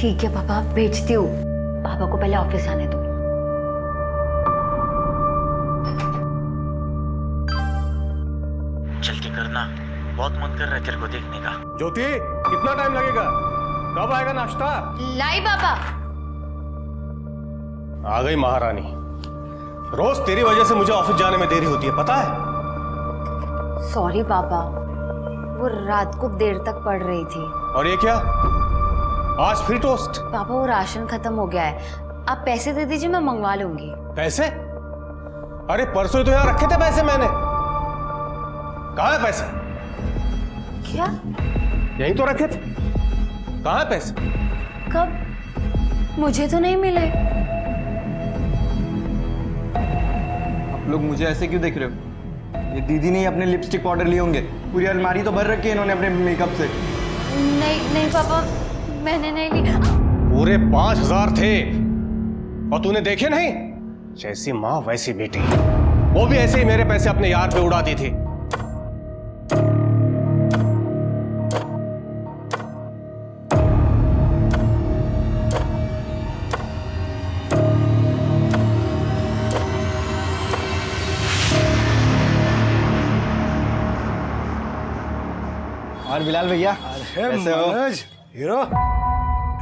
ठीक है पापा, भेजती हूँ। पापा को पहले ऑफिस आने दो। जल्दी करना, बहुत मन कर रहा है तेरे को देखने का। ज्योति, कितना टाइम लगेगा? कब आएगा नाश्ता? लाई पापा। आ गई महारानी। रोज तेरी वजह से मुझे ऑफिस जाने में देरी होती है, पता है? सॉरी पापा, वो रात को देर तक पढ़ रही थी। और ये क्या, आज फिर टोस्ट? पापा वो राशन खत्म हो गया है, आप पैसे दे दीजिए, मैं मंगवा लूंगी। पैसे? अरे परसों तो यहाँ रखे थे पैसे मैंने। कहाँ है पैसे? क्या? यहीं तो रखे थे। कहाँ है पैसे? कब? मुझे तो नहीं मिले। आप लोग मुझे ऐसे क्यों देख रहे हो? ये दीदी ने अपने लिपस्टिक पाउडर लिए होंगे। पूरी अलमारी तो भर रखी है इन्होंने अपने मेकअप से। नहीं नहीं पापा, मैंने नहीं लिया। पूरे 5,000 थे और तूने देखे नहीं? जैसी माँ वैसी बेटी। वो भी ऐसे ही मेरे पैसे अपने यार पे उड़ा दी थी। और बिलाल भैया कैसे हो? मनोज, हीरो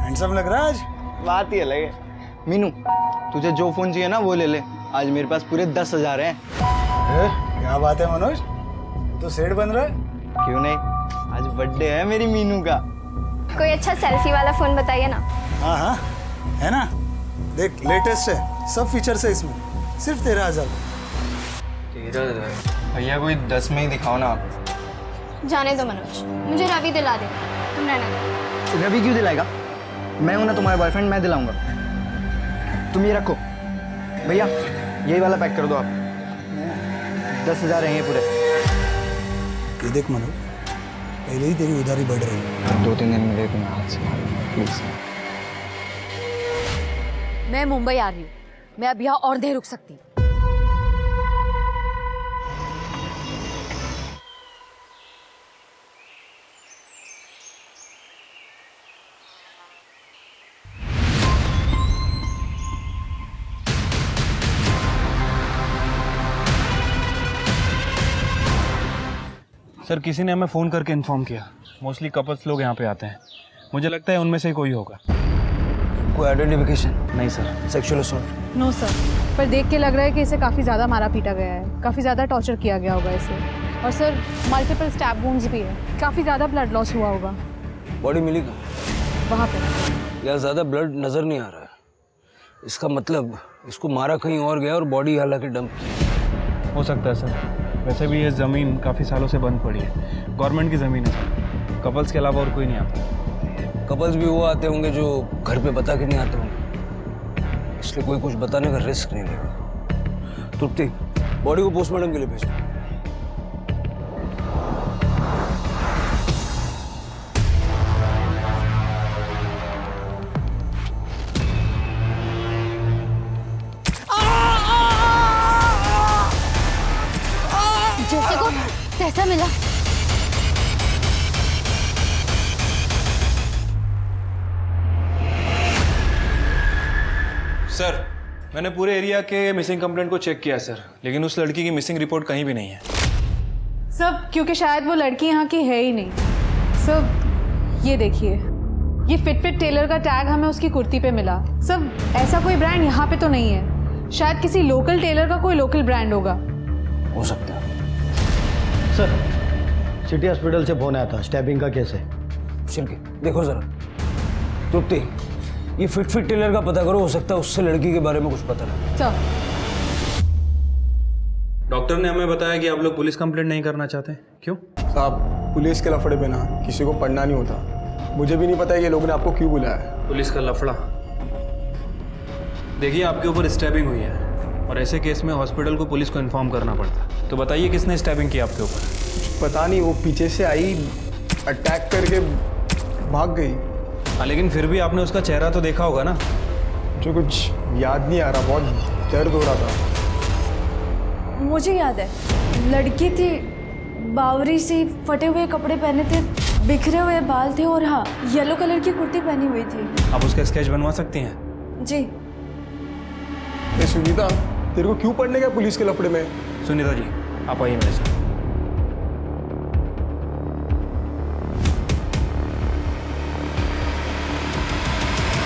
हैंडसम लग रहा है आज। बात ही अलग है। मीनू, तुझे जो फोन चाहिए ना वो ले ले। आज मेरे पास पूरे 10,000 हैं। क्या बात है मनोज, तू तो सेठ बन रहा है। क्यों नहीं, आज बर्थडे है मेरी मीनू का। कोई अच्छा सेल्फी वाला फोन बताइए ना। हाँ हाँ है ना, देख लेटेस्ट है, सब फीचर्स है इसमें, सिर्फ 13,000। भैया कोई 10 में ही दिखाओ ना आप। जाने दो मनोज, मुझे रवि दिला दे, तुम रहना दो। रवि क्यों दिलाएगा? मैं हूं ना तुम्हारा बॉयफ्रेंड, मैं दिलाऊंगा। तुम ये रखो भैया, यही वाला पैक कर दो आप। 10,000 हैं ये पूरे। ये देख मनोज, पहले ही तेरी उधारी बढ़ रही है। 2-3 दिन में दे दूंगा, हाथ से प्लीज। मैं मुंबई आ रही हूँ, मैं अब यहाँ और नहीं रुक सकती। सर किसी ने हमें फ़ोन करके इन्फॉर्म किया। मोस्टली कपल्स लोग यहाँ पे आते हैं। मुझे लगता है उनमें से ही कोई होगा। कोई आइडेंटिफिकेशन? नहीं sir. Sexual assault? No sir, पर देख के लग रहा है कि इसे काफ़ी ज़्यादा मारा पीटा गया है, काफ़ी ज़्यादा टॉर्चर किया गया होगा इसे। और सर मल्टीपल स्टैब वुंड्स भी है, काफ़ी ज़्यादा ब्लड लॉस हुआ होगा। बॉडी मिली कहाँ? वहाँ पे यार ज़्यादा ब्लड नज़र नहीं आ रहा है। इसका मतलब इसको मारा कहीं और गया और बॉडी हालांकि डंप की। हो सकता है सर। वैसे भी ये ज़मीन काफ़ी सालों से बंद पड़ी है, गवर्नमेंट की ज़मीन है सर। कपल्स के अलावा और कोई नहीं आता। कपल्स भी वो आते होंगे जो घर पे बता के नहीं आते होंगे, इसलिए कोई कुछ बताने का रिस्क नहीं लेगा। तृप्ति, बॉडी को पोस्टमार्टम के लिए भेजो। जैसे को पैसा मिला। सर मैंने पूरे एरिया के मिसिंग कंप्लेंट को चेक किया सर, लेकिन उस लड़की की मिसिंग रिपोर्ट कहीं भी नहीं है। सब क्योंकि शायद वो लड़की यहाँ की है ही नहीं। सब ये देखिए, ये फिट टेलर का टैग हमें उसकी कुर्ती पे मिला। सब ऐसा कोई ब्रांड यहाँ पे तो नहीं है, शायद किसी लोकल टेलर का कोई लोकल ब्रांड होगा। हो सकता है। सर सिटी हॉस्पिटल से फोन आया था, स्टैबिंग का केस है। शिल्पी देखो जरा। तृप्ति, ये फिट टेलर का पता करो, हो सकता है उससे लड़की के बारे में कुछ पता लगे। सर डॉक्टर ने हमें बताया कि आप लोग पुलिस कंप्लेंट नहीं करना चाहते, क्यों? साहब, पुलिस के लफड़े पे ना किसी को पढ़ना नहीं होता। मुझे भी नहीं पता है ये लोगों ने आपको क्यों बुलाया है। पुलिस का लफड़ा? देखिए आपके ऊपर स्टैबिंग हुई है और ऐसे केस में हॉस्पिटल को पुलिस को इन्फॉर्म करना पड़ता है। तो बताइए किसने स्टैबिंग की आपके ऊपर? पता नहीं, वो पीछे से आई, अटैक करके भाग गई। हाँ लेकिन फिर भी आपने उसका चेहरा तो देखा होगा ना? जो कुछ याद नहीं आ रहा, बहुत दर्द हो रहा था। मुझे याद है, लड़की थी, बावरी सी फटे हुए कपड़े पहने थे, बिखरे हुए बाल थे और हाँ येलो कलर की कुर्ती पहनी हुई थी। आप उसका स्केच बनवा सकती हैं? जी। ए सुनीता, तेरे को क्यों पढ़ने गया पुलिस के लफड़े में? सुनीता जी आप आइए मेरे साथ।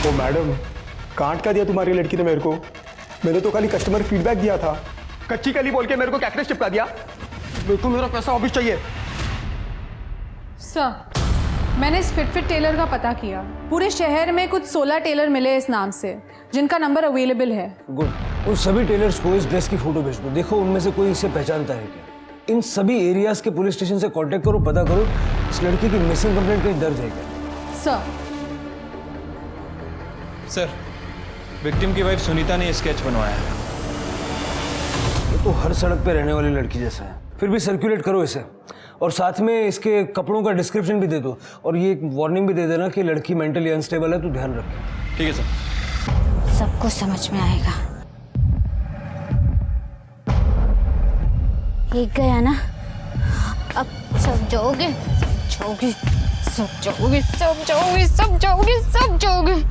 ओ मैडम, कांट का दिया तुम्हारी लड़की ने मेरे को। मैंने तो खाली कस्टमर फीडबैक दिया था। कच्ची कली बोल के मेरे को कैक्टस चिपका दिया। मेरे को मेरा पैसा वापस चाहिए। सर, मैंने इस फिट टेलर का पता किया। पूरे शहर में कुछ 16 टेलर मिले इस नाम से जिनका नंबर अवेलेबल है। गुड। उन सभी टेलर्स को इस ड्रेस की फोटो भेज दो। देखो उनमें से कोई इसे पहचानता है क्या। इन सभी एरियाज के पुलिस स्टेशन से कांटेक्ट करो, पता करो इस लड़की की मिसिंग कंप्लेंट कहीं दर्ज है क्या। सर, विक्टिम की वाइफ सुनीता ने स्केच बनवाया है। ये तो हर सड़क पे रहने वाली लड़की जैसा है। फिर भी सर्कुलेट करो इसे, और साथ में इसके कपड़ों का डिस्क्रिप्शन भी दे दो, और ये एक वार्निंग भी दे देना कि लड़की मेंटली अनस्टेबल है, तो ध्यान रखें। ठीक है सर। सबको समझ में आएगा। एक गया ना, अब सब जाओगे, सब जाओगे, सब जाओगे, सब जाओगे, सब जाओगे।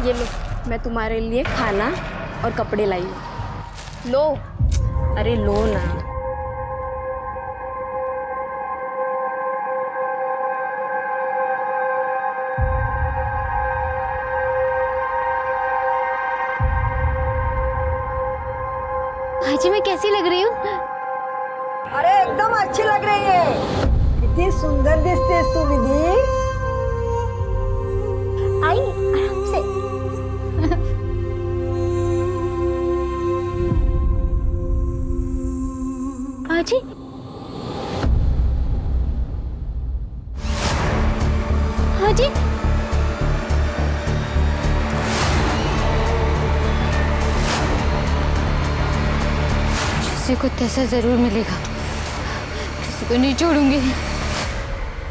ये लो, मैं तुम्हारे लिए खाना और कपड़े लाई हूँ। लो, अरे लो ना। भाजी मैं कैसी लग रही हूँ? अरे एकदम अच्छी लग रही है। कितनी सुंदर दिखती तू दीदी। आई आराम से। भाजी भाजी किसी को तैसा जरूर मिलेगा, किसी को नहीं छोड़ूंगी।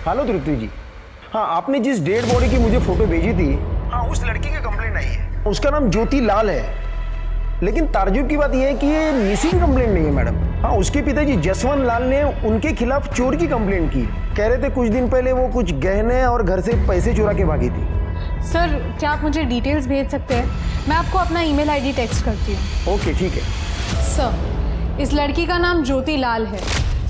हेलो तृप्ति जी, हाँ आपने जिस डेड बॉडी की मुझे फोटो भेजी थी, हाँ उस लड़की की कंप्लेंट आई है। उसका नाम ज्योति लाल है, लेकिन ताज्जुब की बात यह है कि ये मिसिंग कंप्लेंट नहीं है मैडम। हाँ उसके पिताजी जसवंत लाल ने उनके खिलाफ चोर की कंप्लेंट की। कह रहे थे कुछ दिन पहले वो कुछ गहने और घर से पैसे चुरा के भागी थी। सर, क्या आप मुझे डिटेल्स भेज सकते हैं? मैं आपको अपना ईमेल आईडी टेक्स्ट करती हूँ। ओके ठीक है। सर, इस लड़की का नाम ज्योति लाल है।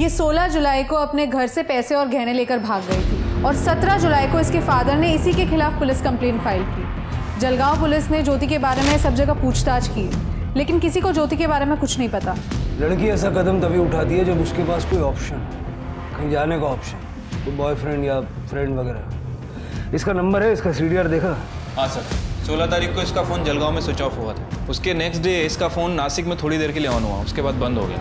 ये 16 जुलाई को अपने घर से पैसे और गहने लेकर भाग गई थी, और 17 जुलाई को इसके फादर ने इसी के खिलाफ पुलिस कंप्लेंट फाइल की। जलगांव पुलिस ने ज्योति के बारे में सब जगह पूछताछ की, लेकिन किसी को ज्योति के बारे में कुछ नहीं पता। लड़की ऐसा कदम तभी उठाती है जब उसके पास कोई ऑप्शन, कहीं जाने का ऑप्शन, कोई बॉयफ्रेंड या फ्रेंड वगैरह। इसका नंबर है, इसका सीडीआर देखा? हाँ सर, 16 तारीख को इसका फ़ोन जलगांव में स्विच ऑफ हुआ था। उसके नेक्स्ट डे इसका फ़ोन नासिक में थोड़ी देर के लिए ऑन हुआ, उसके बाद बंद हो गया।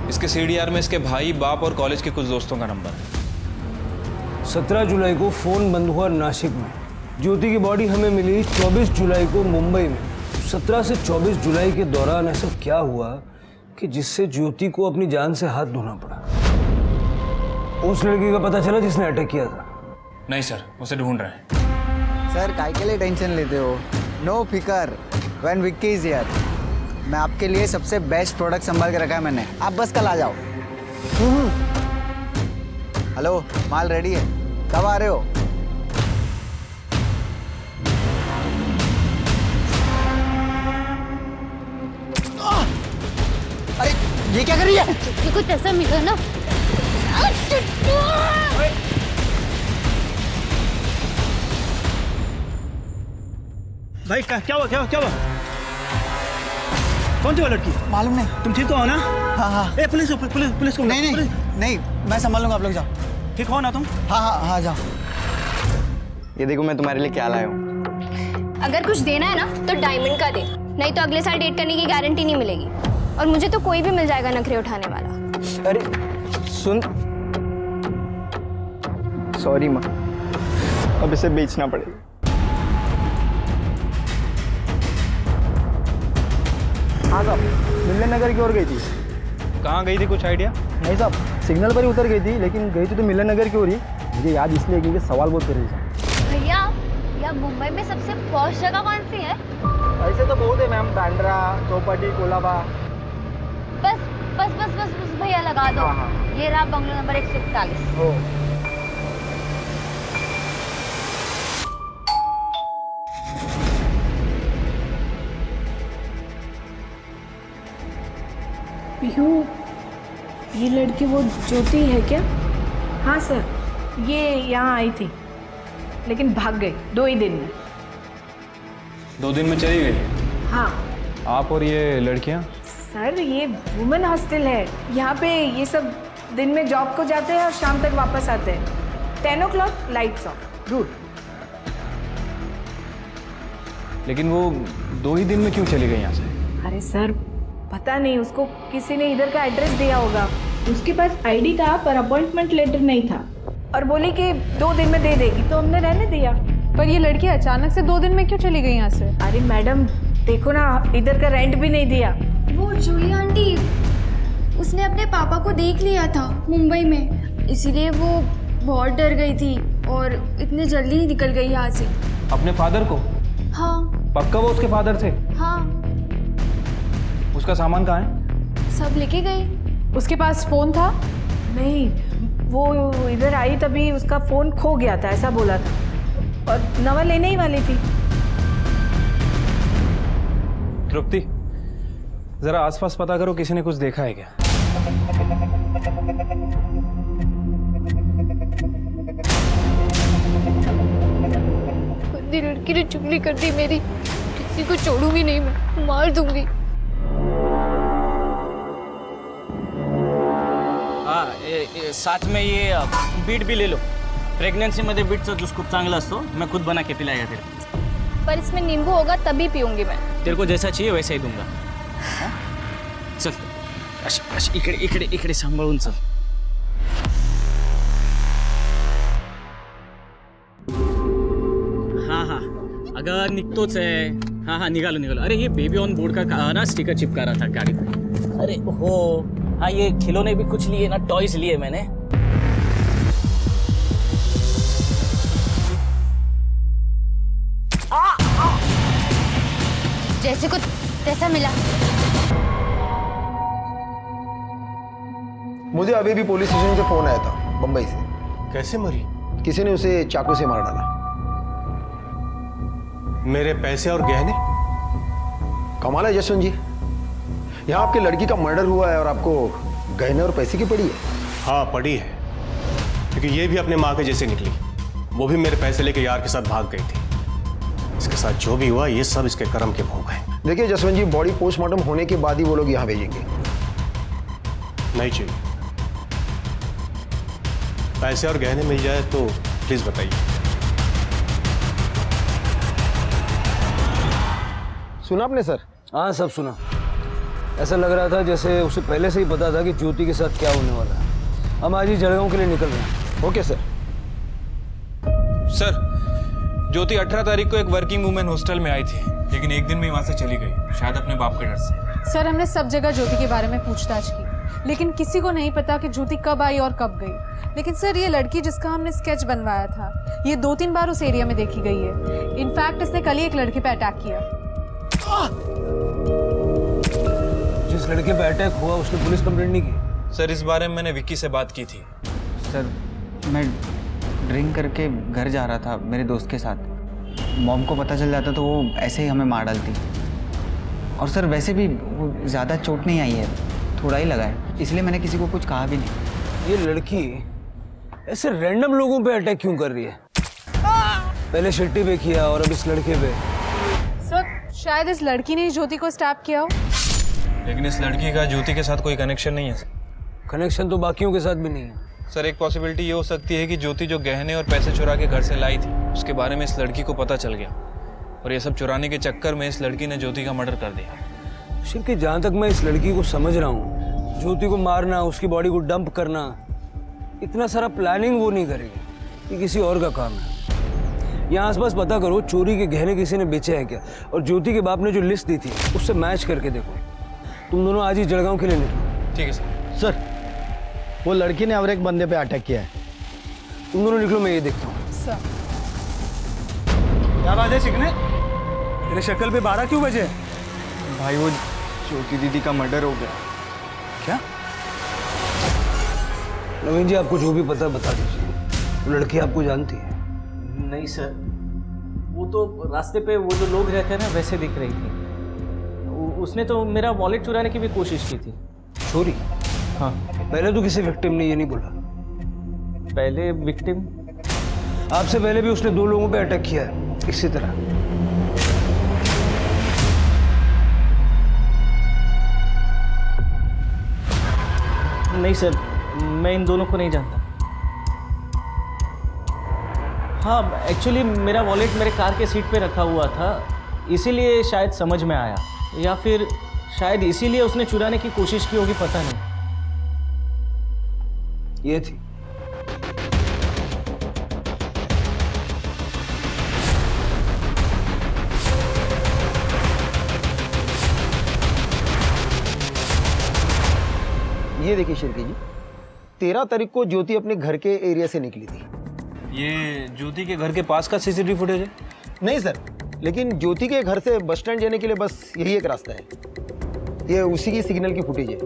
इसके सीडीआर में इसके भाई, बाप और कॉलेज के कुछ दोस्तों का नंबर है। 17 जुलाई को फ़ोन बंद हुआ नासिक में। ज्योति की बॉडी हमें मिली 24 जुलाई को मुंबई में। 17 से 24 जुलाई के दौरान ऐसा क्या हुआ कि जिससे ज्योति को अपनी जान से हाथ धोना पड़ा? उस लड़की का पता चला जिसने अटैक किया था? नहीं सर, उसे ढूंढ रहे हैं। सर काय के लिए टेंशन लेते हो? नो फिकर, व्हेन विक्की इज हियर। मैं आपके लिए सबसे बेस्ट प्रोडक्ट संभाल के रखा है मैंने, आप बस कल आ जाओ। हेलो, माल रेडी है, कब आ रहे हो? अरे ये क्या कर रही है? किसी को तैसा मिला ना। भाई क्या हुआ, क्या हुआ? कौन सी वो लड़की? मालूम नहीं। तुम ठीक तो हो ना? हाँ हाँ। ए पुलिस को नहीं, मैं संभाल लूंगा, आप लोग जाओ। ठीक हो ना तुम? हाँ जाओ। ये देखो मैं तुम्हारे लिए क्या लाया हूँ। अगर कुछ देना है ना तो डायमंड का दे, नहीं तो अगले साल डेट करने की गारंटी नहीं मिलेगी। और मुझे तो कोई भी मिल जाएगा नखरे उठाने वाला। अरे सुन, सॉरी माँ, अब इसे बेचना पड़ेगा। हाँ साहब, मिलने नगर की ओर गई थी। कहाँ गई थी, कुछ आइडिया? नहीं साहब, सिग्नल पर ही उतर गई थी, लेकिन गई थी तो मिलन नगर की ओर ही। मुझे याद इसलिए क्योंकि सवाल बहुत कर रही थी। भैया, या मुंबई में सबसे पॉश जगह कौन सी है? ऐसे तो बहुत है मैम, बांद्रा, चौपाटी, कोलाबा। बस बस बस बस बस भैया लगा दो। ये रहा बंगलो नंबर 141। हो पीहू, ये लड़की वो ज्योति है क्या? हाँ सर, ये यहाँ आई थी लेकिन भाग गई 2 ही दिन में। 2 दिन में चली गई? हाँ आप और ये लड़कियां? सर, ये वुमेन हॉस्टल है। यहाँ पे ये सब दिन में जॉब को जाते हैं और शाम तक वापस आते हैं। 10 o'clock लाइट्स ऑफ। गुड। लेकिन वो 2 ही दिन में क्यों चली गई यहाँ से? अरे सर, पता नहीं, उसको किसी ने इधर का एड्रेस दिया होगा। उसके पास आईडी था पर अपॉइंटमेंट लेटर नहीं था और बोली कि 2 दिन में दे देगी, तो हमने रहने दिया। पर ये लड़की अचानक से 2 दिन में क्यों चली गई यहाँ से? अरे मैडम देखो ना, इधर का रेंट भी नहीं दिया। वो जूही आंटी, उसने अपने पापा को देख लिया था मुंबई में, इसीलिए वो बहुत डर गई थी और इतने जल्दी ही निकल गई यहाँ से। अपने फादर को? हाँ। पक्का वो उसके फादर थे? हाँ। उसका सामान कहाँ है? सब लेके गई। उसके पास फोन था? नहीं, वो इधर आई तभी उसका फोन खो गया था, ऐसा बोला था, और नवा लेने ही वाली थी। तृप्ति, जरा आसपास पता करो, किसी ने कुछ देखा है क्या? गंदी लड़की ने चुगली कर दी मेरी, किसी को छोड़ूंगी नहीं, मैं मार दूंगी। साथ में ये बीट भी ले लो। प्रेग्नेंसीमध्ये बीटचा ज्यूस खूप चांगला असतो, मैं खुद बना के पिलाएगा तेरे को। पर इसमें नींबू होगा तभी पीऊंगी मैं। तेरे को जैसा चाहिए वैसा ही दूंगा। हाँ? चल इकडे इकडे इकडे सांभाळून चल। हाँ हाँ, अगं निघतोच आहे। हाँ हाँ, निघालो निघालो। अरे ये बेबी ऑन बोर्ड का ना स्टिकर चिपका रहा था गाड़ी पे। अरे हो हाँ, ये खिलौने भी कुछ लिए ना, टॉयज लिए मैंने। जैसे कुछ तैसा मिला। मुझे अभी भी पुलिस स्टेशन से फोन आया था बंबई से। कैसे मरी? किसी ने उसे चाकू से मार डाला। मेरे पैसे और गहने? कमाल है जसवंत जी, यहाँ आपके लड़की का मर्डर हुआ है और आपको गहने और पैसे की पड़ी है। हाँ पड़ी है, क्योंकि ये भी अपने माँ के जैसे निकली। वो भी मेरे पैसे लेके यार के साथ भाग गई थी। इसके साथ जो भी हुआ ये सब इसके कर्म के भोग हैं। देखिए जसवंत जी, बॉडी पोस्टमार्टम होने के बाद ही वो लोग यहाँ भेजेंगे। नहीं चाहिए। पैसे और गहने मिल जाए तो प्लीज बताइए। सुना आपने सर? हाँ सब सुना। ऐसा लग रहा था जैसे उसे पहले से ही पता था कि ज्योति के साथ क्या होने वाला है। हम आज ही जलगांव के लिए निकल रहे हैं। Okay sir. सर, ज्योति 18 तारीख को एक वर्किंग वुमेन हॉस्टल में आई थी, लेकिन एक दिन में वहां से चली गई, शायद अपने बाप के डर से। सर, हमने सब जगह ज्योति के बारे में पूछताछ की, लेकिन किसी को नहीं पता कि ज्योति कब आई और कब गई। लेकिन सर, ये लड़की जिसका हमने स्केच बनवाया था, ये 2-3 बार उस एरिया में देखी गई है। इनफैक्ट इसने कल ही एक लड़के पे अटैक किया। जिस लड़के पे अटैक हुआ उसने पुलिस कंप्लेंट नहीं की? सर, इस बारे में मैंने विक्की से बात की थी। सर, मैं ड्रिंक करके घर जा रहा था मेरे दोस्त के साथ। मॉम को पता चल जाता तो वो ऐसे ही हमें मार डालती। और सर वैसे भी वो ज़्यादा चोट नहीं आई है, थोड़ा ही लगा है, इसलिए मैंने किसी को कुछ कहा भी नहीं। ये लड़की ऐसे रैंडम लोगों पे अटैक क्यों कर रही है? पहले शिट्टी पे किया और अब इस लड़के पे। सर, शायद इस लड़की ने ही ज्योति को स्टैप किया हो। लेकिन इस लड़की का ज्योति के साथ कोई कनेक्शन नहीं है। कनेक्शन तो बाकियों के साथ भी नहीं है। सर, एक पॉसिबिलिटी ये हो सकती है कि ज्योति जो गहने और पैसे चुरा के घर से लाई थी, उसके बारे में इस लड़की को पता चल गया और ये सब चुराने के चक्कर में इस लड़की ने ज्योति का मर्डर कर दिया। शिल्पी, जहाँ तक मैं इस लड़की को समझ रहा हूँ, ज्योति को मारना, उसकी बॉडी को डंप करना, इतना सारा प्लानिंग वो नहीं करेगी। ये किसी और का काम है। यहाँ आसपास पता करो चोरी के गहने किसी ने बेचे हैं क्या, और ज्योति के बाप ने जो लिस्ट दी थी उससे मैच करके देखो। तुम दोनों आज ही जलगांव के लिए निकलो। ठीक है सर। सर, वो लड़की ने और एक बंदे पे अटैक किया है। तुम दोनों निकलो, मैं ये देखता हूँ। क्या बात है चिकने? तेरे शक्ल पे 12 क्यों बजे? भाई वो ज्योति दीदी का मर्डर हो गया। क्या? नवीन जी, आपको जो भी पता बता दीजिए। वो लड़की आपको जानती है? नहीं सर, वो तो रास्ते पे वो जो लोग रहते हैं ना वैसे दिख रही थी। उसने तो मेरा वॉलेट चुराने की भी कोशिश की थी। चोरी? हाँ। पहले तो किसी विक्टिम ने ये नहीं बोला। पहले विक्टिम? आपसे पहले भी उसने 2 लोगों पे अटैक किया है इसी तरह। नहीं सर, मैं इन दोनों को नहीं जानता। हाँ, एक्चुअली मेरा वॉलेट मेरे कार के सीट पे रखा हुआ था, इसीलिए शायद समझ में आया, या फिर शायद इसीलिए उसने चुराने की कोशिश की होगी, पता नहीं। ये थी। ये देखिए शिर्के जी, 13 तारीख को ज्योति अपने घर के एरिया से निकली थी। ये ज्योति के घर के पास का सीसीटीवी फुटेज है? नहीं सर, लेकिन ज्योति के घर से बस स्टैंड जाने के लिए बस यही एक रास्ता है। ये उसी की सिग्नल की फुटेज है।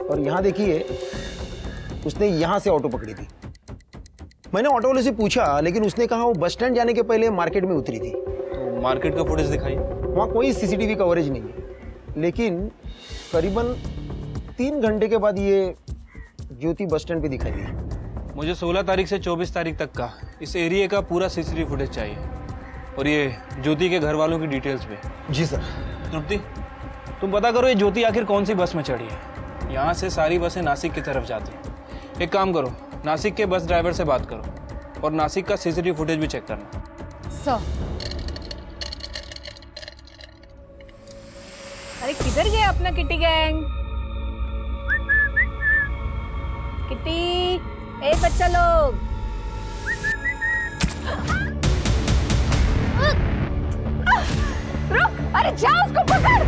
और यहाँ देखिए, उसने यहाँ से ऑटो पकड़ी थी। मैंने ऑटो वाले से पूछा, लेकिन उसने कहा वो बस स्टैंड जाने के पहले मार्केट में उतरी थी। तो मार्केट का फुटेज दिखाइए। वहाँ कोई सीसीटीवी कवरेज नहीं है, लेकिन करीबन 3 घंटे के बाद ये ज्योति बस स्टैंड पे दिखाई दी। मुझे 16 तारीख से 24 तारीख तक का इस एरिया का पूरा सीसीटीवी फुटेज चाहिए, और ये ज्योति के घर वालों की डिटेल्स पे। जी सर। तृप्ति, तुम पता करो ये ज्योति आखिर कौन सी बस में चढ़ी है। यहाँ से सारी बसें नासिक की तरफ जाती हैं। एक काम करो, नासिक के बस ड्राइवर से बात करो और नासिक का सीसीटीवी फुटेज भी चेक करना। सर, अरे किधर गया अपना किटी गैंग? किटी, ए बच्चा लोग, रुक! अरे जा, उसको पकड़!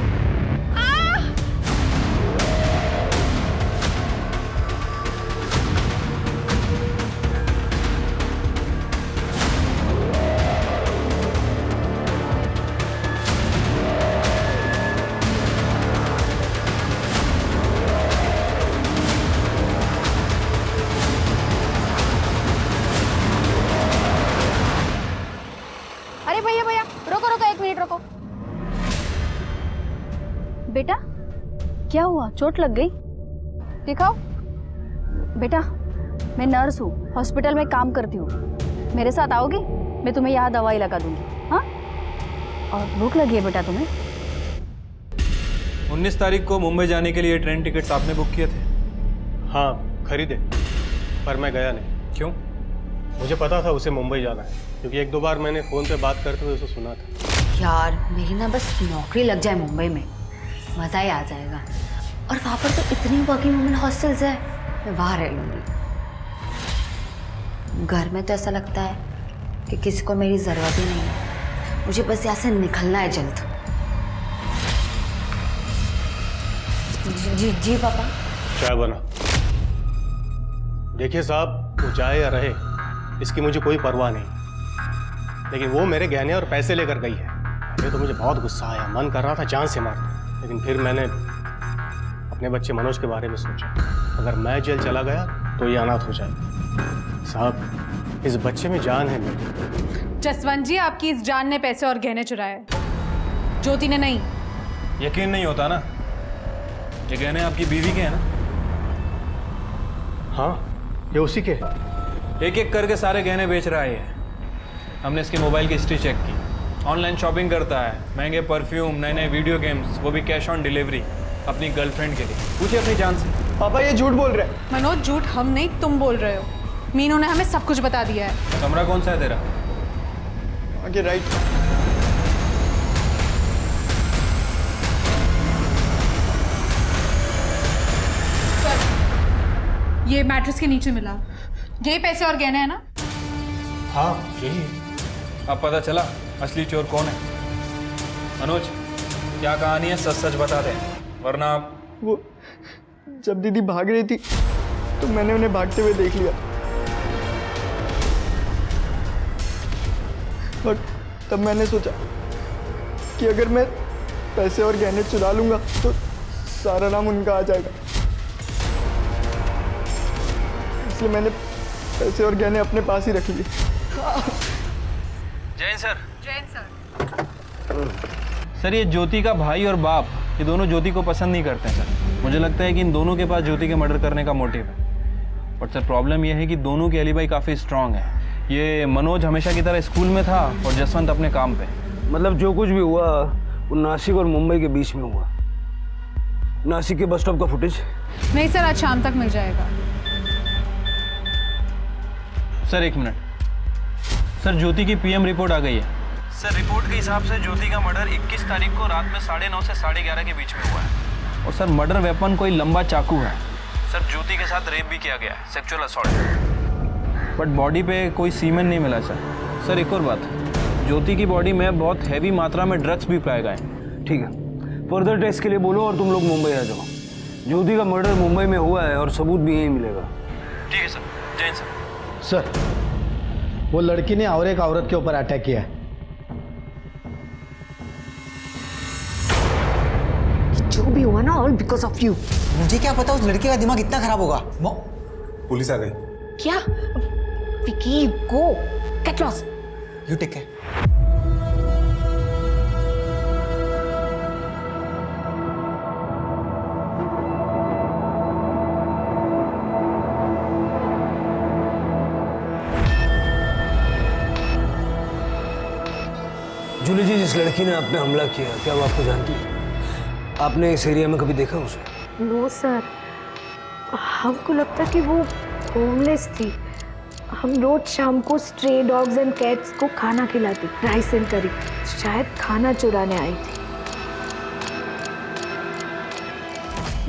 अरे भैया भैया, रोको रोको, 1 मिनट रोको। बेटा, क्या हुआ? चोट लग गई? दिखाओ। बेटा, मैं नर्स हूँ, हॉस्पिटल में काम करती हूँ। मेरे साथ आओगी? मैं तुम्हें यहाँ दवाई लगा दूंगी। हाँ? और भूख लगी है बेटा तुम्हें? 19 तारीख को मुंबई जाने के लिए ट्रेन टिकट्स आपने बुक किए थे? हाँ, खरीदे, पर मैं गया नहीं। क्यों? मुझे पता था उसे मुंबई जाना है, क्योंकि 1-2 बार मैंने फ़ोन पे बात करते हुए उसे सुना था। यार, मेरी ना बस नौकरी लग जाए मुंबई में, मज़ा ही आ जाएगा। और वहाँ पर तो इतनी वर्किंग वुमेन हॉस्टल्स है, मैं वहाँ रह लूँगी। घर में तो ऐसा लगता है कि किसी को मेरी ज़रूरत ही नहीं है। मुझे बस यहाँ से निकलना है जल्द। जी जी पापा। चाय बना। देखिए साहब, वो जाए या रहे, इसकी मुझे कोई परवाह नहीं, लेकिन वो मेरे गहने और पैसे लेकर गई है। ये तो मुझे बहुत गुस्सा आया, मन कर रहा था जान से मार, लेकिन फिर मैंने अपने बच्चे मनोज के बारे में सोचा। अगर मैं जेल चला गया तो ये अनाथ हो जाएगा। साहब, इस बच्चे में जान है मेरी। जसवंत जी, आपकी इस जान ने पैसे और गहने चुराए, ज्योति ने नहीं। यकीन नहीं होता ना? ये गहने आपकी बीवी के हैं ना? हाँ, ये उसी के। एक एक करके सारे गहने बेच रहा है ये। हमने इसके मोबाइल की हिस्ट्री चेक की, ऑनलाइन शॉपिंग करता है, महंगे परफ्यूम, नए नए वीडियो गेम्स, वो भी कैश ऑन डिलीवरी अपनी गर्लफ्रेंड के लिए। पूछिए अपनी जान से। पापा ये झूठ बोल रहे हैं। मनोज, झूठ हम नहीं, तुम बोल रहे हो। मीनू ने हमें सब कुछ बता दिया है। कमरा कौन सा है तेरा? आगे राइट। ये मैट्रेस के नीचे मिला, यही पैसे और गहने हैं ना? हाँ, यही। अब पता चला असली चोर कौन है। मनोज, क्या कहानी है, सच सच बता दे, वरना वो जब दीदी भाग रही थी तो मैंने उन्हें भागते हुए देख लिया, और तब मैंने सोचा कि अगर मैं पैसे और गहने चुरा लूंगा तो सारा नाम उनका आ जाएगा, इसलिए मैंने पैसे और गहने अपने पास ही रख लिए। Jain sir. Jain sir. Sir ये ज्योति का भाई और बाप ये दोनों ज्योति को पसंद नहीं करते हैं सर। मुझे लगता है कि इन दोनों के पास ज्योति के मर्डर करने का मोटिव है। बट सर प्रॉब्लम ये है कि दोनों की एलिबाई काफ़ी स्ट्रांग है। ये मनोज हमेशा की तरह स्कूल में था और जसवंत अपने काम पे। मतलब जो कुछ भी हुआ वो नासिक और मुंबई के बीच में हुआ। नासिक के बस स्टॉप का फुटेज? नहीं सर, आज शाम तक मिल जाएगा। सर एक मिनट सर, ज्योति की पीएम रिपोर्ट आ गई है। सर रिपोर्ट के हिसाब से ज्योति का मर्डर 21 तारीख को रात में 9:30 से 11:30 के बीच में हुआ है। और सर मर्डर वेपन कोई लंबा चाकू है। सर ज्योति के साथ रेप भी किया गया है, सेक्सुअल असॉल्ट। बट बॉडी पे कोई सीमेन नहीं मिला सर। सर एक और बात, ज्योति की बॉडी में बहुत हैवी मात्रा में ड्रग्स भी पाए गए। ठीक है, फर्दर टेस्ट के लिए बोलो और तुम लोग मुंबई आ जाओ। ज्योति का मर्डर मुंबई में हुआ है और सबूत भी यहीं मिलेगा। ठीक है सर। जैन सर। सर वो लड़की ने और एक औरत के ऊपर अटैक किया है। जो भी हुआ ना ऑल बिकॉज ऑफ यू। मुझे क्या पता उस लड़के का दिमाग इतना खराब होगा। पुलिस आ गई। क्या Vicky go get lost. You take care. Julie ji, जिस लड़की ने आप पे हमला किया, क्या वो आपको जानती है? आपने इस एरिया में कभी देखा उसे? नो सर, हमको लगता कि वो होमलेस थी। हम रोज शाम को स्ट्रे डॉग्स एंड कैट्स को खाना खिलाती, राइस एंड करी। शायद खाना चुराने आई थी।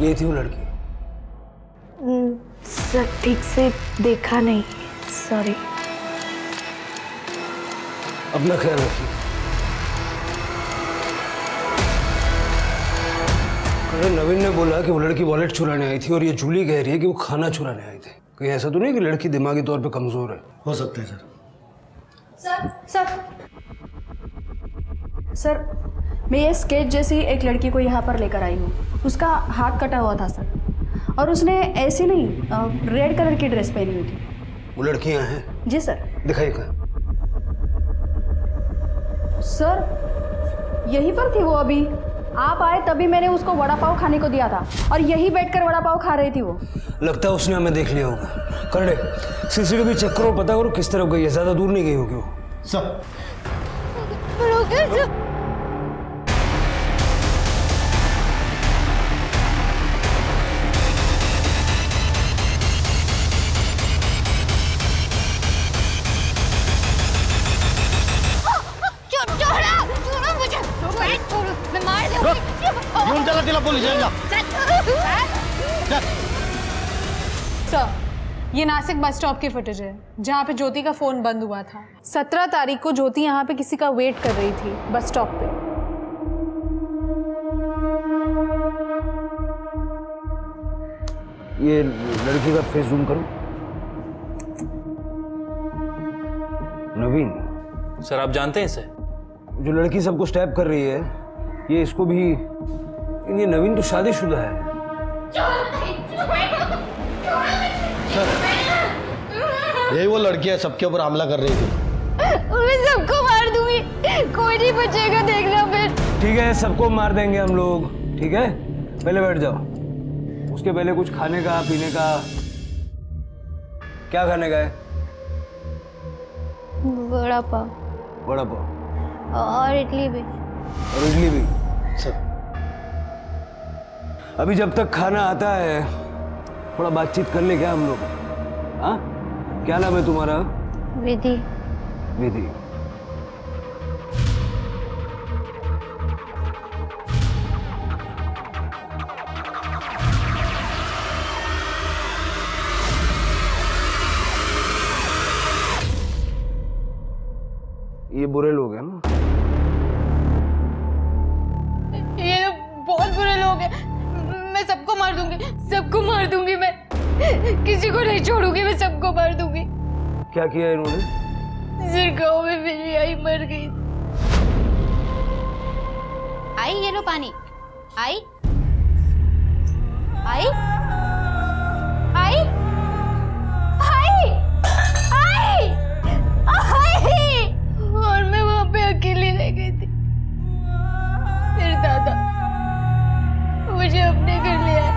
ये थी वो लड़की? सर ठीक से देखा नहीं, सॉरी। अपना ख्याल रखिए। अरे नवीन ने बोला कि वो लड़की वॉलेट चुराने आई थी और ये जूली कह रही है कि वो खाना चुराने आई थी। कहीं ऐसा तो नहीं कि लड़की दिमागी तौर पे कमजोर है? हो सकता है सर। सर मैं ये स्केच जैसी एक लड़की को यहाँ पर लेकर आई हूँ। उसका हाथ कटा हुआ था सर, और उसने ऐसी नहीं रेड कलर की ड्रेस पहनी हुई थी। वो लड़की यहाँ है? जी सर। दिखाइए कहाँ? सर यहीं पर थी वो। अभी आप आए तभी मैंने उसको वड़ा पाव खाने को दिया था और यहीं बैठकर वड़ा पाव खा रही थी वो। लगता है उसने हमें देख लिया होगा। करने सीसीटीवी चेक करो, पता करो किस तरफ गई है। ज्यादा दूर नहीं गई होगी वो। सर सर ये नासिक बस स्टॉप की फुटेज है जहाँ पे ज्योति का फोन बंद हुआ था। 17 तारीख को ज्योति यहाँ पे किसी का वेट कर रही थी बस स्टॉप पे। ये लड़की का फेस जूम करो। नवीन सर आप जानते हैं इसे? जो लड़की सबको स्टैप कर रही है ये इसको भी। ये नवीन तो शादीशुदा है। यही वो लड़की है सबके ऊपर हमला कर रही थी। मैं सबको मार दूंगी, कोई नहीं बचेगा, देखना फिर। ठीक है, सबको मार देंगे हम लोग। ठीक है, पहले बैठ जाओ। उसके पहले कुछ खाने का पीने का। क्या खाने का है? वड़ा पाव। वड़ा पाव और इडली भी। और इडली भी। सर अभी जब तक खाना आता है थोड़ा बातचीत कर ले क्या हम लोग? हाँ, क्या नाम है तुम्हारा? विधि। विधि। ये बुरे लोग हैं ना? ये लोग बहुत बुरे लोग हैं। मैं सबको मार दूंगी, सबको मार दूंगी। मैं किसी को नहीं छोड़ूंगी, मैं सबको मार दूंगी। क्या किया इन्होंने? सिर गाँव में मेरी आई मर गई। आई ये लो पानी। आई आई आई आई आई आई। और मैं वहां पे अकेली रह गई थी। फिर दादा मुझे अपने घर ले आए।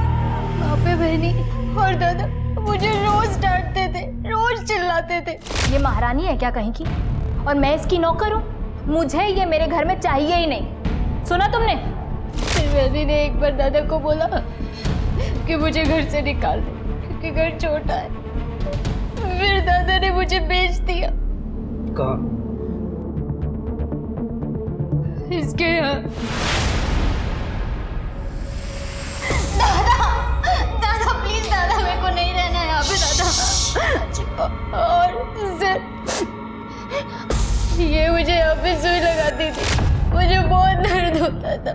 वहाँ पे बहनी और दादा मुझे रोज डांटते थे, रोज चिल्लाते थे। ये महारानी है क्या कहीं की? और मैं इसकी नौकर हूँ? मुझे ये मेरे घर में चाहिए ही नहीं। सुना तुमने? फिर बहनी ने एक बार दादा को बोला कि मुझे घर से निकाल दे क्योंकि घर छोटा है। फिर दादा ने मुझे बेच दिया। कहाँ? इसके यहाँ। दादा दादा प्लीज दादा, मेरे को नहीं रहना है यहाँ पे दादा। और ये मुझे यहाँ पे सुई लगाती थी, मुझे बहुत दर्द होता था।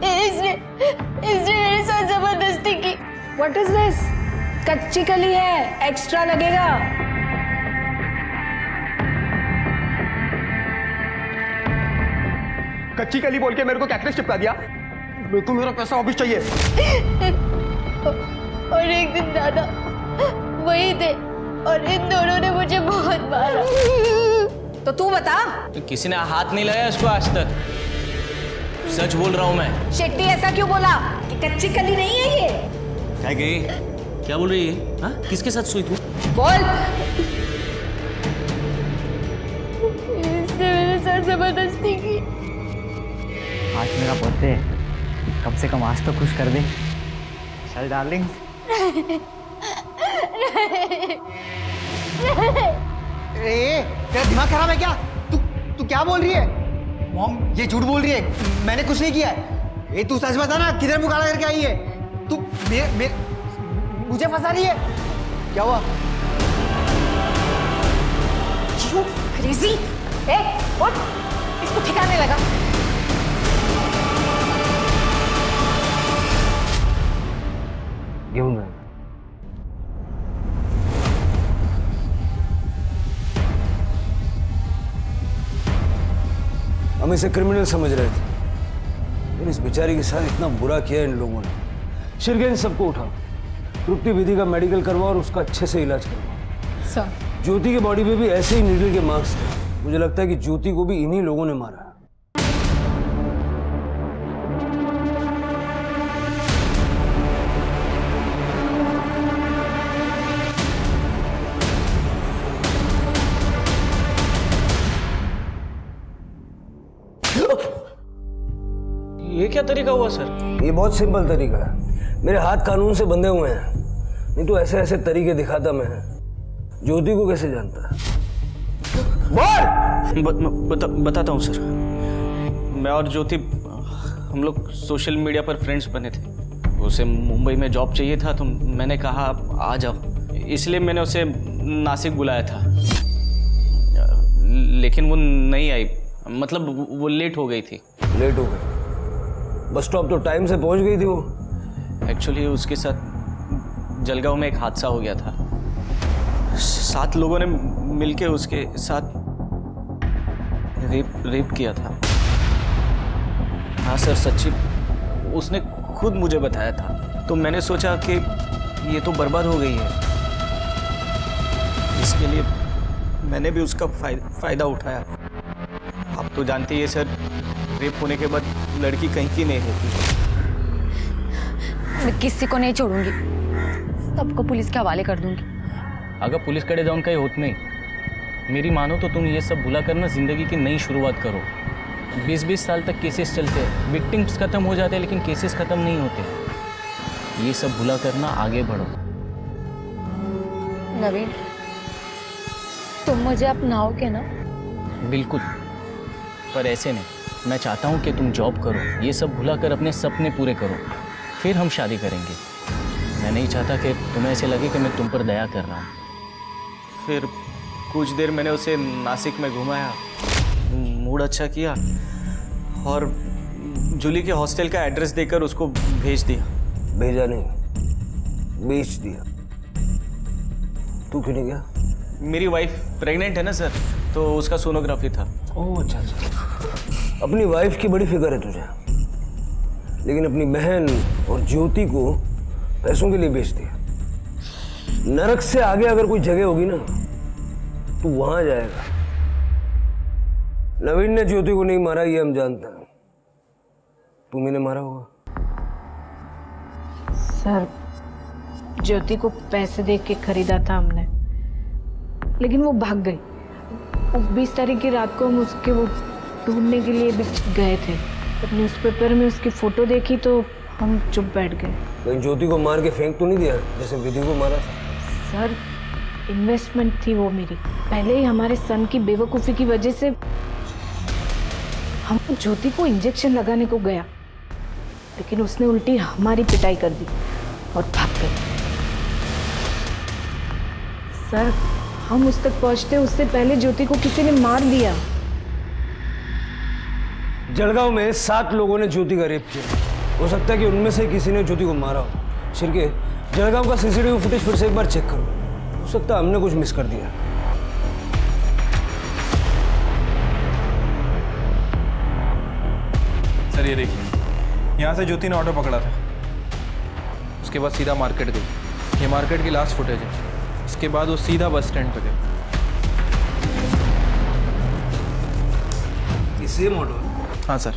इसने मेरे साथ जबरदस्ती की। What is this? कच्ची कली है, एक्स्ट्रा लगेगा। कच्ची कली बोल के मेरे को कैक्टस चिपका दिया। मेरे को मेरा पैसा वापस चाहिए। और एक दिन दादा वही थे और इन दोनों ने मुझे बहुत मारा। तो तू बता। तो किसी ने हाथ नहीं लगाया उसको आज तक। सच बोल रहा हूँ मैं। शेट्टी ऐसा क्यों बोला कि कच्ची कली नहीं है ये? क्या गई? क्या बोल रही है? हाँ? किसके साथ सोई तू? बोल। इसने मेरे साथ जबरदस्ती की। आज मेरा बर्थडे है, कम से कम आज तो खुश कर दे। चल डार्लिंग। तेरा दिमाग खराब है क्या? तू क्या बोल रही है? मॉम ये झूठ बोल रही है, मैंने कुछ नहीं किया है। तू सच बता ना, किधर मुँह काला करके आई है? तू मुझे फंसा रही है? क्या हुआ? क्रेजी! ए, उठ! इसको ठिकाने लगा। क्यों मैं? हम इसे क्रिमिनल समझ रहे थे, लेकिन इस बेचारी के साथ इतना बुरा किया इन लोगों ने। शिरगेन सबको उठाओ, तृप्ति विधि का मेडिकल करवाओ और उसका अच्छे से इलाज करवाओ। सर, ज्योति के बॉडी पे भी ऐसे ही नीडल के मार्क्स थे। मुझे लगता है कि ज्योति को भी इन्हीं लोगों ने मारा। ये क्या तरीका हुआ सर? ये बहुत सिंपल तरीका है। मेरे हाथ कानून से बंधे हुए हैं, नहीं तो ऐसे ऐसे तरीके दिखाता मैं। ज्योति को कैसे जानता? बताता हूँ सर। मैं और ज्योति हम लोग सोशल मीडिया पर फ्रेंड्स बने थे। उसे मुंबई में जॉब चाहिए था तो मैंने कहा आ जाओ, इसलिए मैंने उसे नासिक बुलाया था। लेकिन वो नहीं आई, मतलब वो लेट हो गई थी। लेट हो गई? बस स्टॉप तो टाइम से पहुंच गई थी वो। एक्चुअली उसके साथ जलगांव में एक हादसा हो गया था। 7 लोगों ने मिलके उसके साथ रेप किया था। हाँ सर, सच्ची उसने खुद मुझे बताया था। तो मैंने सोचा कि ये तो बर्बाद हो गई है, इसके लिए मैंने भी उसका फायदा उठाया। आप तो जानते ही हैं सर, रेप होने के बाद लड़की कहीं की नहीं होती। मैं किसी को नहीं छोड़ूंगी, सबको पुलिस के हवाले कर दूंगी। अगर पुलिस कड़े जाऊन का ही होत नहीं, मेरी मानो तो तुम ये सब भुला कर ना जिंदगी की नई शुरुआत करो। 20-20 साल तक केसेस चलते हैं, विक्टिम्स खत्म हो जाते हैं लेकिन केसेस खत्म नहीं होते। ये सब भुला कर ना आगे बढ़ो। नवीन, तुम मुझे अपनाओगे ना? बिल्कुल, पर ऐसे नहीं। मैं चाहता हूँ कि तुम जॉब करो, ये सब भुला कर अपने सपने पूरे करो, फिर हम शादी करेंगे। मैं नहीं चाहता कि तुम्हें ऐसे लगे कि मैं तुम पर दया कर रहा हूँ। फिर कुछ देर मैंने उसे नासिक में घुमाया, मूड अच्छा किया और जूली के हॉस्टल का एड्रेस देकर उसको भेज दिया। भेजा नहीं, बेच दिया। तू क्यों नहीं गया? मेरी वाइफ प्रेग्नेंट है ना सर, तो उसका सोनोग्राफी था। ओह अच्छा अच्छा। अपनी वाइफ की बड़ी फिक्र है तुझे, लेकिन अपनी बहन और ज्योति को पैसों के लिए बेच दिया। नरक से आगे अगर कोई जगह होगी ना तो वहां जाएगा। नवीन ने ज्योति को नहीं मारा ये हम जानते हैं, तुम्ही ने मारा होगा। सर ज्योति को पैसे दे के खरीदा था हमने, लेकिन वो भाग गई। 20 तारीख की रात को हम उसके वो ढूंढने के लिए भी गए थे। जब न्यूज़पेपर में उसकी फोटो देखी तो हम चुप बैठ गए। कहीं ज्योति को मार के फेंक तो नहीं दिया जैसे विधि को मारा था? सर इन्वेस्टमेंट थी वो मेरी। पहले ही हमारे सन की बेवकूफ़ी की वजह से हम ज्योति को इंजेक्शन लगाने को गया, लेकिन उसने उल्टी हमारी पिटाई कर दी और भाग गई। सर हम उस तक पहुंचते उससे पहले ज्योति को किसी ने मार दिया। जलगांव में 7 लोगों ने ज्योति का रेप किया। हो सकता है कि उनमें से किसी ने ज्योति को मारा हो। शिर्के, जलगांव का सीसीटीवी फुटेज फिर से एक बार चेक करो, हो सकता है हमने कुछ मिस कर दिया। सर ये देखिए, यहाँ से ज्योति ने ऑटो पकड़ा था, उसके बाद सीधा मार्केट गई। ये मार्केट की लास्ट फुटेज है। इसके बाद वो सीधा बस स्टैंड पे गई। ये सेम ऑटो है? हाँ सर।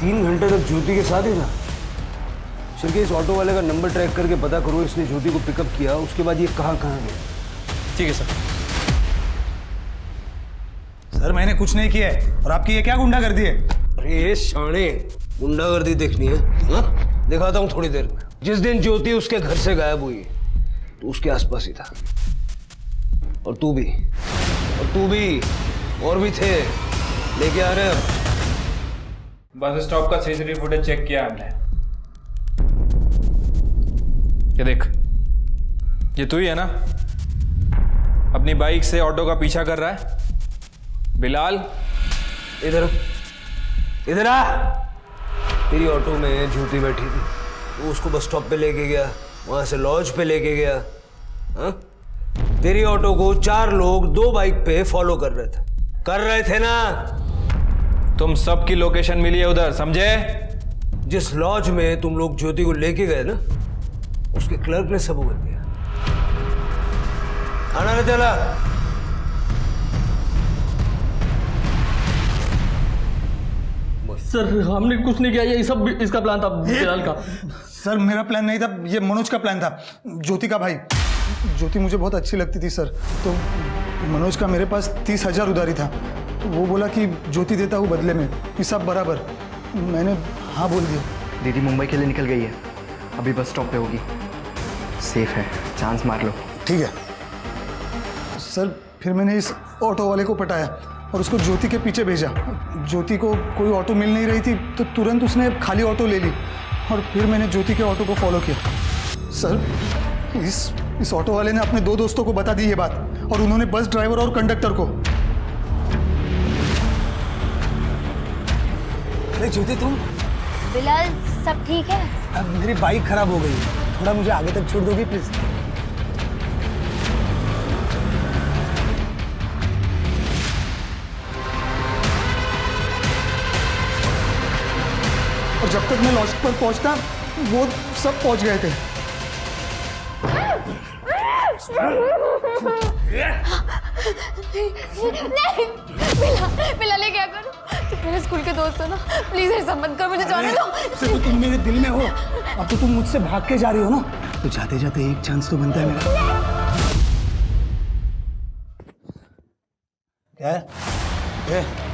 3 घंटे तक ज्योति के साथ ही था। शिर्के, इस ऑटो वाले का नंबर ट्रैक करके पता करो इसने ज्योति को पिकअप किया, उसके बाद ये कहाँ गया। ठीक है सर। सर मैंने कुछ नहीं किया है, और आपकी ये क्या गुंडागर्दी है? अरे शाणे, गुंडागर्दी देखनी है? हाँ दिखाता हूँ थोड़ी देर में। जिस दिन ज्योति उसके घर से गायब हुई तो उसके आसपास ही था, और तू भी और भी थे। लेके आ रहे हैं। बस स्टॉप का सीसीटीवी फुटेज चेक किया हमने। ये देख, ये तू ही है ना अपनी बाइक से ऑटो का पीछा कर रहा है? बिलाल इधर आ। तेरी ऑटो में ज्योति बैठी थी, तो उसको बस स्टॉप पे लेके गया, वहां से लॉज पे लेके गया। हाँ? तेरी ऑटो को 4 लोग 2 बाइक पे फॉलो कर रहे थे ना? तुम सबकी लोकेशन मिली है उधर, समझे? जिस लॉज में तुम लोग ज्योति को लेके गए ना, उसके क्लर्क ने सबूत दिया। खाना ले चला। सर हमने कुछ नहीं किया, ये सब इसका प्लान था बिलाल का। सर मेरा प्लान नहीं था, ये मनोज का प्लान था, ज्योति का भाई। ज्योति मुझे बहुत अच्छी लगती थी सर, तो मनोज का मेरे पास 30,000 उधारी था, तो वो बोला कि ज्योति देता हूँ बदले में, हिसाब बराबर। मैंने हाँ बोल दिया। दीदी मुंबई के लिए निकल गई है, अभी बस स्टॉप पे होगी। सेफ है, चांस मार लो। ठीक है सर। फिर मैंने इस ऑटो वाले को पटाया और उसको ज्योति के पीछे भेजा। ज्योति को कोई ऑटो मिल नहीं रही थी, तो तुरंत उसने खाली ऑटो ले ली, और फिर मैंने ज्योति के ऑटो को फॉलो किया। सर इस ऑटो वाले ने अपने 2 दोस्तों को बता दी ये बात, और उन्होंने बस ड्राइवर और कंडक्टर को। अरे ज्योति तुम? बिलाल सब ठीक है? अब मेरी बाइक खराब हो गई, थोड़ा मुझे आगे तक छोड़ दोगी प्लीज? और जब तक मैं लॉज पर पहुंचता वो सब पहुंच गए थे। नहीं बिलाल, क्या करूं? तुम मेरे स्कूल के दोस्त हो ना, प्लीज ऐसा मत कर, मुझे जाने दो। तो तुम मेरे दिल में हो, अब तो तुम मुझसे भाग के जा रही हो ना, तो जाते जाते एक चांस तो बनता है मेरा। क्या है?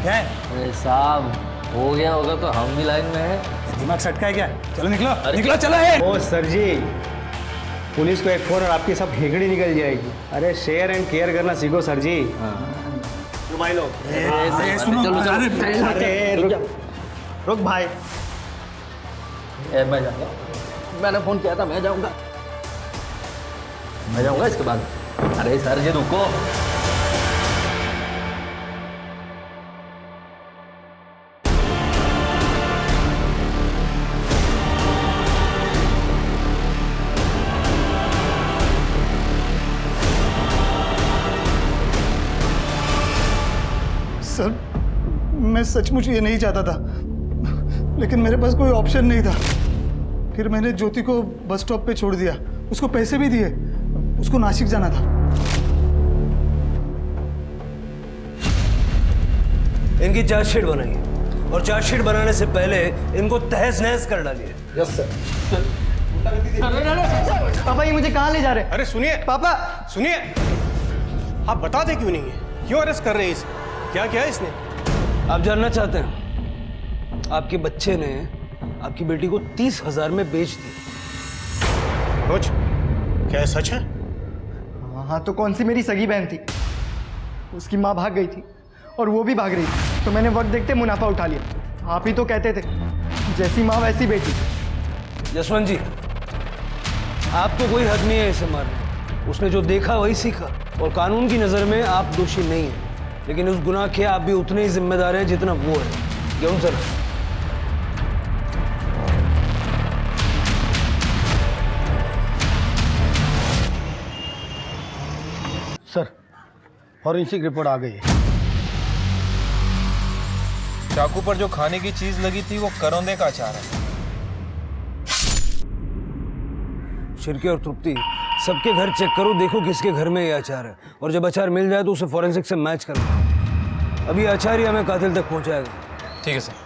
क्या है? अरे साहब हो गया होगा तो हम भी लाइन में है। दिमाग सटका है क्या? चलो निकलो निकलो, चलो है। ओ सर जी, पुलिस को एक फोन और आपकी सब हेगड़ी निकल जाएगी। अरे शेयर एंड केयर करना सीखो सर जी। भाई लोग रुक भाई, मैं जाऊंगा, मैंने फोन किया था, मैं जाऊंगा इसके बाद। अरे सर जी रुको। सर, मैं सचमुच ये नहीं चाहता था, लेकिन मेरे पास कोई ऑप्शन नहीं था। फिर मैंने ज्योति को बस स्टॉप पे छोड़ दिया, उसको पैसे भी दिए, उसको नासिक जाना था। इनकी चार्जशीट बनाइए और चार्जशीट बनाने से पहले इनको तहस नहस कर डालिए। Yes sir. पापा ये मुझे कहाँ ले जा रहे हैं? अरे सुनिए पापा, सुनिए, आप बताते क्यों नहीं है? क्यों अरेस्ट कर रहे हैं इसे? क्या किया है इसने? आप जानना चाहते हैं? आपके बच्चे ने आपकी बेटी को 30,000 में बेच दी। कुछ क्या सच है? हाँ तो कौन सी मेरी सगी बहन थी, उसकी माँ भाग गई थी और वो भी भाग रही थी, तो मैंने वक्त देखते मुनाफा उठा लिया। आप ही तो कहते थे जैसी माँ वैसी बेटी। जसवंत जी, आपको कोई हक नहीं है इसे मारने। उसने जो देखा वही सीखा और कानून की नज़र में आप दोषी नहीं हैं, लेकिन उस गुनाह के आप भी उतने ही जिम्मेदार हैं जितना वो है। क्यों सर? सर फॉरेंसिक रिपोर्ट आ गई है। चाकू पर जो खाने की चीज लगी थी वो करौंदे का अचार है। शिरके और तृप्ति, सबके घर चेक करो, देखो किसके घर में ये अचार है, और जब अचार मिल जाए तो उसे फॉरेंसिक से मैच करना। अभी अचार ही हमें कातिल तक पहुंचाएगा। ठीक है सर।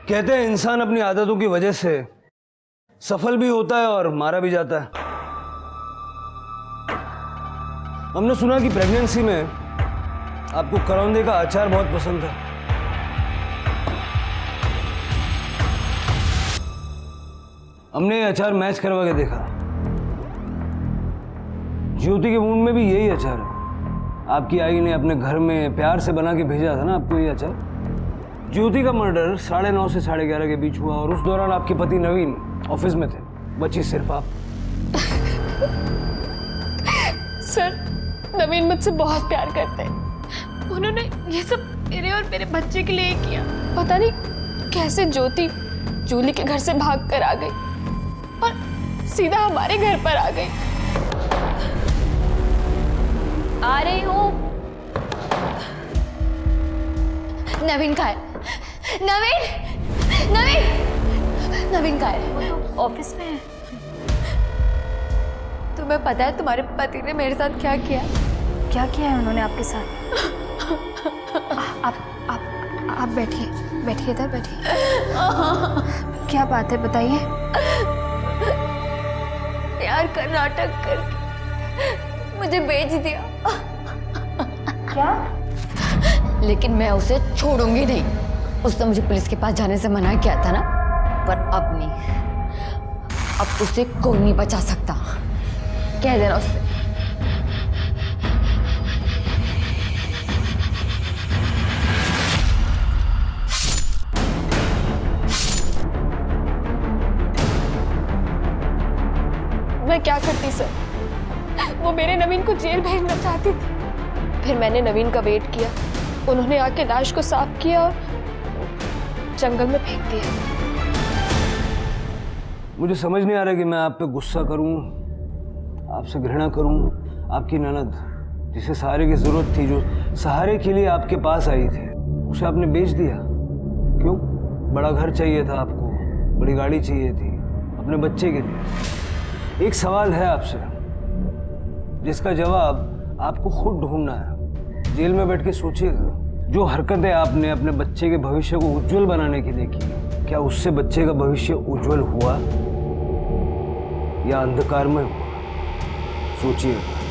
कहते हैं इंसान अपनी आदतों की वजह से सफल भी होता है और मारा भी जाता है। हमने सुना कि प्रेगनेंसी में आपको करौंदे का अचार बहुत पसंद है। हमने ये अचार मैच करवा के देखा। ज्योति के मुंह में भी यही अचार है। आपकी आई ने अपने घर में प्यार से बना के भेजा था ना आपको ये अचार। ज्योति का मर्डर 9:30 से 11:30 के बीच हुआ और उस दौरान आपके पति नवीन ऑफिस में थे, बची सिर्फ आप। सर, नवीन मुझसे बहुत प्यार करते हैं। उन्होंने ये सब मेरे और मेरे बच्चे के लिए किया। पता नहीं कैसे ज्योति जूली के घर से भाग कर आ गई और सीधा हमारे घर पर आ गई। आ रही हूँ। नवीन कहाँ है? नवीन, नवीन, नवीन कहाँ है? ऑफिस में है। तुम्हें पता है तुम्हारे पति ने मेरे साथ क्या किया? क्या किया है उन्होंने आपके साथ? आप बैठिए, बैठिए इधर बैठिए। क्या बात है बताइए। प्यार का नाटक करके मुझे बेच दिया। क्या? लेकिन मैं उसे छोड़ूंगी नहीं। उसने मुझे पुलिस के पास जाने से मना किया था ना, पर अब नहीं। अब उसे कोई नहीं बचा सकता। कह देना उससे। मैं क्या करती सर? वो मेरे नवीन को जेल भेजना चाहती थी। फिर मैंने नवीन का वेट किया। उन्होंने आके लाश को साफ किया और जंगल में फेंक दिया। मुझे समझ नहीं आ रहा कि मैं आप पे गुस्सा करूं, आपसे घृणा करूं। आपकी ननद, जिसे सहारे की जरूरत थी, जो सहारे के लिए आपके पास आई थी, उसे आपने बेच दिया। क्यों? बड़ा घर चाहिए था आपको, बड़ी गाड़ी चाहिए थी अपने बच्चे के लिए। एक सवाल है आपसे जिसका जवाब आपको खुद ढूंढना है। जेल में बैठ के सोचिएगा, जो हरकतें आपने अपने बच्चे के भविष्य को उज्जवल बनाने के लिए की, क्या उससे बच्चे का भविष्य उज्जवल हुआ या अंधकार में हुआ? सोचिएगा।